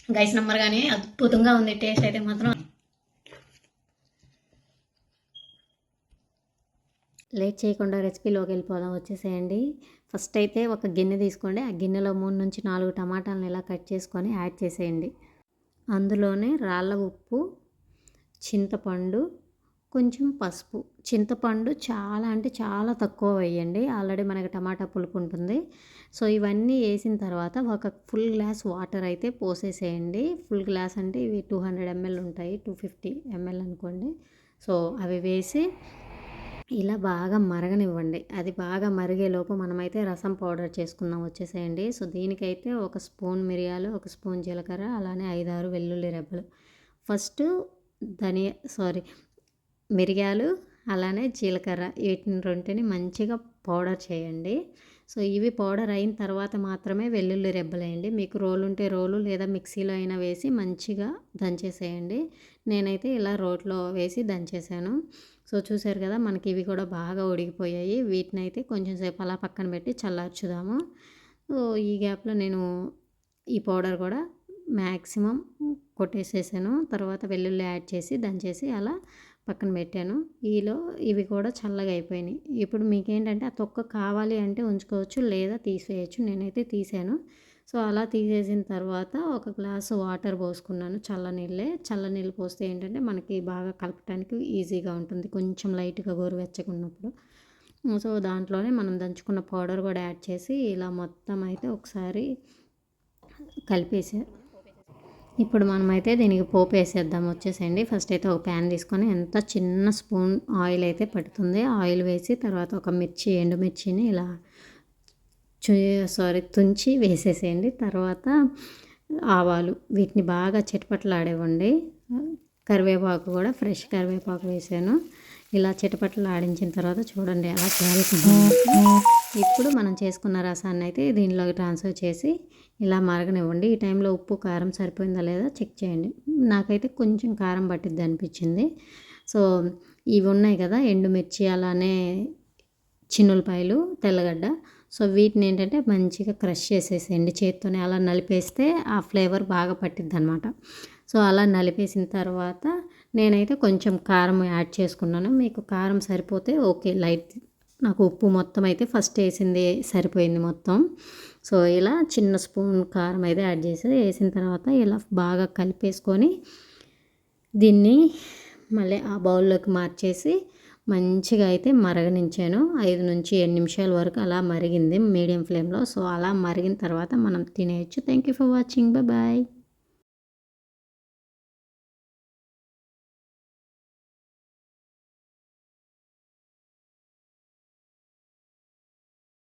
Guys number కానీ అద్భుతంగా ఉంది టేస్ట్ అయితే మాత్రం. లేట్ చేయకుండా రెసిపీలోకి వెళ్ళిపోదాం, వచ్చేసేయండి. ఫస్ట్ అయితే ఒక గిన్నె తీసుకోండి. ఆ గిన్నెలో 3 నుంచి 4 టమాటాలను ఇలా కట్ చేసుకొని యాడ్ చేసేయండి. అందులోనే రాళ్ళ ఉప్పు, చింతపండు, కొంచెం పసుపు. చింతపండు చాలా అంటే చాలా తక్కువ వేయండి, ఆల్రెడీ మనకి టమాటా పులుపు ఉంటుంది. సో ఇవన్నీ వేసిన తర్వాత ఒక ఫుల్ గ్లాస్ వాటర్ అయితే పోసేసేయండి. ఫుల్ గ్లాస్ అంటే ఇవి 200 ml ఉంటాయి, 250 ml అనుకోండి. సో అవి వేసి ఇలా బాగా మరగనివ్వండి. అది బాగా మరిగేలోపు మనమైతే రసం పౌడర్ చేసుకుందాం, వచ్చేసేయండి. సో దీనికైతే ఒక స్పూన్ మిరియాలు, ఒక స్పూన్ జీలకర్ర, అలానే 5-6 వెల్లుల్లి రెబ్బలు. ఫస్ట్ మిరియాలు అలానే జీలకర్ర వీటిని రెంటిని మంచిగా పౌడర్ చేయండి. సో ఇవి పౌడర్ అయిన తర్వాత మాత్రమే వెల్లుల్లి రెబ్బలేయండి. మీకు రోలు ఉంటే రోలు, లేదా మిక్సీలో అయినా వేసి మంచిగా దంచేసేయండి. నేనైతే ఇలా రోట్లో వేసి దంచేసాను. సో చూసారు కదా, మనకి ఇవి కూడా బాగా ఉడికిపోయాయి. వీటిని అయితే కొంచెం సేపు అలా పక్కన పెట్టి చల్లార్చుదాము. సో ఈ గ్యాప్లో నేను ఈ పౌడర్ కూడా మ్యాక్సిమం కొట్టేసేసాను. తర్వాత వెల్లుల్లి యాడ్ చేసి దంచేసి అలా పక్కన పెట్టాను. ఇవి కూడా చల్లగా అయిపోయినాయి. ఇప్పుడు మీకేంటంటే ఆ తొక్క కావాలి అంటే ఉంచుకోవచ్చు, లేదా తీసేయచ్చు. నేనైతే తీసాను. సో అలా తీసేసిన తర్వాత ఒక గ్లాసు వాటర్ పోసుకున్నాను, చల్లనీళ్ళు పోస్తే ఏంటంటే మనకి బాగా కలపటానికి ఈజీగా ఉంటుంది, కొంచెం లైట్గా గోరువెచ్చగా ఉన్నప్పుడు. సో దాంట్లోనే మనం దంచుకున్న పౌడర్ కూడా యాడ్ చేసి ఇలా మొత్తం అయితే ఒకసారి కలిపేసా. ఇప్పుడు మనమైతే దీనికి పోపు వేసేద్దాం, వచ్చేసేయండి. ఫస్ట్ అయితే ఒక ప్యాన్ తీసుకొని ఎంత చిన్న స్పూన్ ఆయిల్ అయితే పడుతుంది, ఆయిల్ వేసి తర్వాత ఒక ఎండుమిర్చిని ఇలా తుంచి వేసేసేయండి. తర్వాత ఆవాలు, వీటిని బాగా చిటపటలాడివ్వండి. కరివేపాకు కూడా ఫ్రెష్ కరివేపాకు వేసాను. ఇలా చిటపటలు ఆడించిన తర్వాత చూడండి అలా కాలుతుంది. ఇప్పుడు మనం చేసుకున్న రసాన్ని అయితే దీనిలోకి ట్రాన్స్ఫర్ చేసి ఇలా మరగనివ్వండి. ఈ టైంలో ఉప్పు కారం సరిపోయిందా లేదా చెక్ చేయండి. నాకైతే కొంచెం కారం పట్టిద్ది అనిపించింది. సో ఇవి ఉన్నాయి కదా, ఎండుమిర్చి అలానే చిన్నులపాయలు, తెల్లగడ్డ. సో వీటిని ఏంటంటే మంచిగా క్రష్ చేసేసేయండి చేత్తోనే. అలా నలిపేస్తే ఆ ఫ్లేవర్ బాగా పట్టిద్ది అనమాట. సో అలా నలిపేసిన తర్వాత నేనైతే కొంచెం కారం యాడ్ చేసుకున్నాను. మీకు కారం సరిపోతే ఓకే, లైట్. నాకు ఉప్పు మొత్తం అయితే ఫస్ట్ వేసింది సరిపోయింది మొత్తం. సో ఇలా చిన్న స్పూన్ కారం అయితే యాడ్ వేసిన తర్వాత ఇలా బాగా కలిపేసుకొని దీన్ని మళ్ళీ ఆ బౌల్లోకి మార్చేసి మంచిగా అయితే మరగనించాను. 5 నుంచి 7 నిమిషాల వరకు అలా మరిగింది మీడియం ఫ్లేమ్లో. సో అలా మరిగిన తర్వాత మనం తినేయచ్చు. Thank you for watching. Bye.